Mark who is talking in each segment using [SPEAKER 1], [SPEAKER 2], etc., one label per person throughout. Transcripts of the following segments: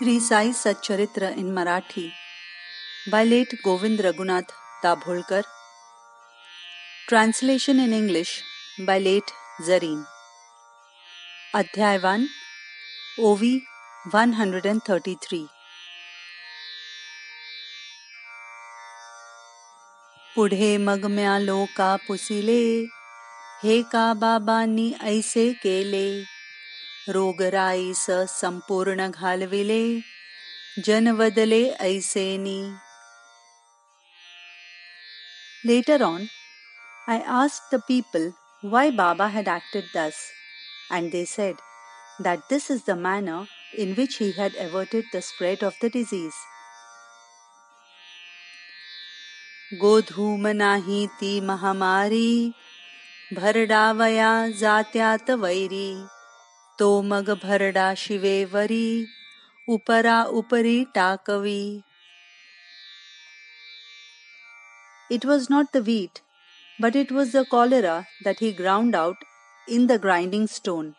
[SPEAKER 1] Shri Sai Satcharitra in Marathi by late Govind Raghunath Dabholkar. Translation in English by late Zareen. Adhyay 1, OV 133. पुढे मग म्या लोका पुसिले, हे का बाबांनी ऐसे केले. रोगराईस संपूर्ण घालविले, जन वदले ऐसेनी. Later on, I asked the people why Baba had acted thus, and they said that this is the manner in which he had averted the spread of the disease. गोधूम नाही ती महामारी, भरडावया जात्यात वैरी. तो मग भरडा शिवेवरी, उपरा उपरी taccavi. It was not the wheat, but it was the cholera that he ground out in the grinding stone,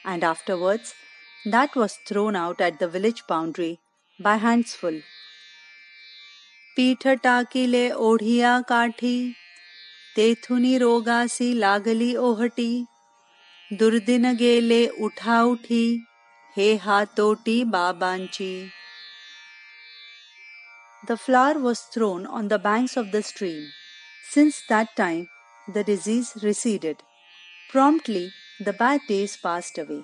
[SPEAKER 1] and afterwards that was thrown out at the village boundary by handsful. पीठ टाकिले ओढिया काठी, तेथुनी रोगासी लागली ओहटी. दुर्दिन गेले उठाउठी, हे हातोटी बाबांची. The flour was thrown on the banks of the stream. Since that time, the disease receded. Promptly, the bad days passed away.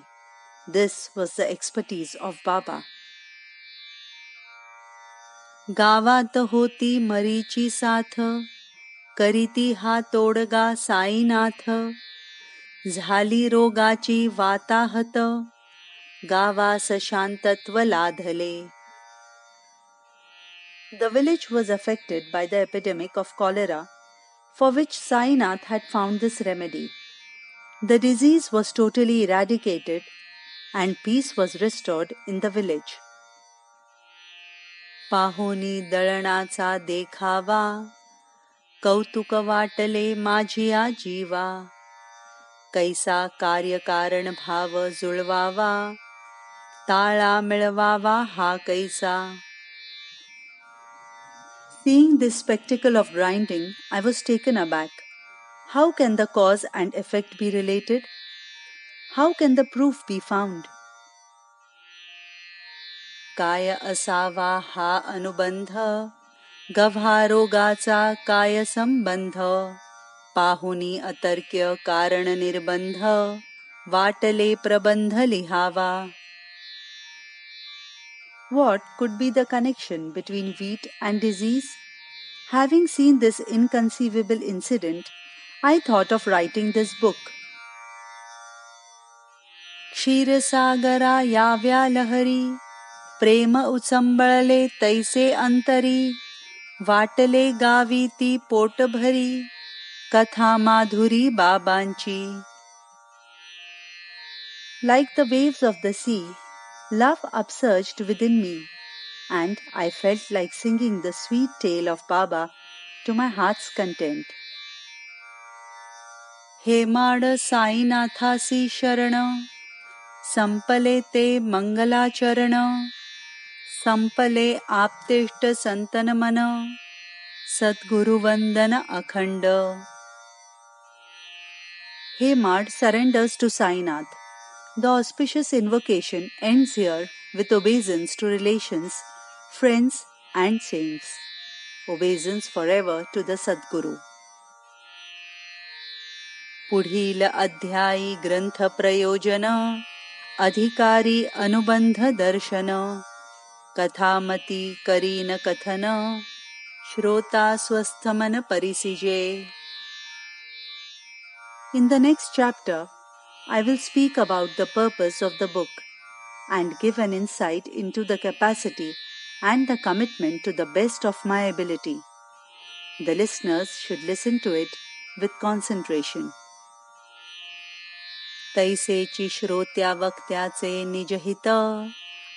[SPEAKER 1] This was the expertise of Baba. गावात होती मरीची साथ, करीती हा तोडगा साईनाथ. झाली रोगाची वाताहत, गावास शांतत्व लाधले. The village was affected by the epidemic of cholera, for which Sainath had found this remedy. The disease was totally eradicated, and peace was restored in the village. पाहुनी दळणाचा देखावा, कौतुक वाटले माझिया जीवा. कैसा कार्यकारण भाव जुळवावा, ताळा मिळवावा हा कैसा. Seeing this spectacle of grinding, I was taken aback. How can the cause and effect be related? How can the proof be found? काय असावा हा अनुबंध, गव्हारोगाचा काय संबंध. पाहुनी अतर्क्य कारण निर्बंध, वाटले प्रबंध लिहावा. What could be the connection between wheat and disease? Having seen this inconceivable incident, I thought of writing this book. क्षीरसागरा याव्या लहरी, प्रेम उचंबळले तैसे अंतरी. वाटले गावी ती पोटभरी, कथा माधुरी बाबांची. Like the waves of the sea, love upsurged within me, and I felt like singing the sweet tale of Baba to my heart's content. हे माड साईनाथासी शरण, संपले ते मंगलाचरण. संपले आप्तेष्ट संतन मन, सद्गुरु वंदन अखंड. Hey Mad surrenders to Sainath. The auspicious invocation ends here with obeisance to relations, friends and saints. Obeisance forever to the Sadguru. पुढील अध्यायी ग्रंथ प्रयोजन, अधिकारी अनुबंध दर्शन. कथामती करीन कथन, श्रोता स्वस्थ मन परिसिजे. In the next chapter, I will speak about the purpose of the book and give an insight into the capacity and the commitment to the best of my ability. The listeners should listen to it with concentration. तैसेची श्रोत्या वक्त्याचे निजहित,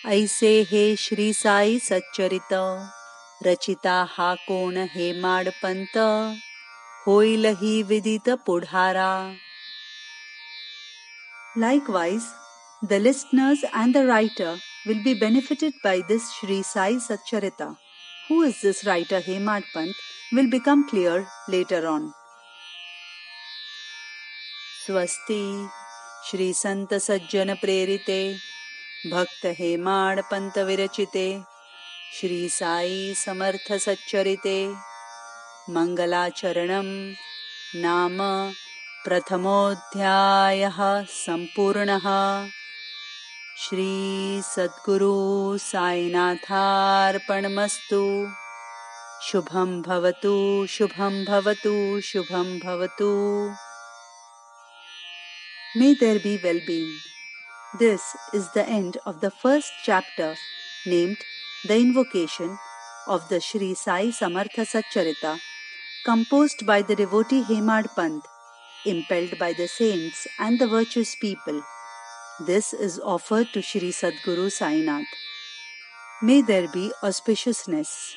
[SPEAKER 1] ऐसे हे श्री साई सच्चरित. रचिता हा कोण हे माडपंत, होईल ही विदित पुढारा. Likewise, the listeners and the writer will be benefited by this Shri Sai Satcharita. Who is this writer Hemad Pant will become clear later on. Swasti Shri Sant Sajjan Prerite Bhakta Hemad Pant Virachite Shri Sai Samartha Satcharite Mangalacharanam Nama Prathamodhyayah Sampurnaha Shri Sadguru Sainatharpanamastu Shubham Bhavatu Shubham Bhavatu Shubham Bhavatu. May there be well-being. This is the end of the first chapter named The Invocation of the Shri Sai Samartha Satcharita, composed by the devotee Hemad Pant, impelled by the saints and the virtuous people. This is offered to Shri Sadguru Sainath. May there be auspiciousness.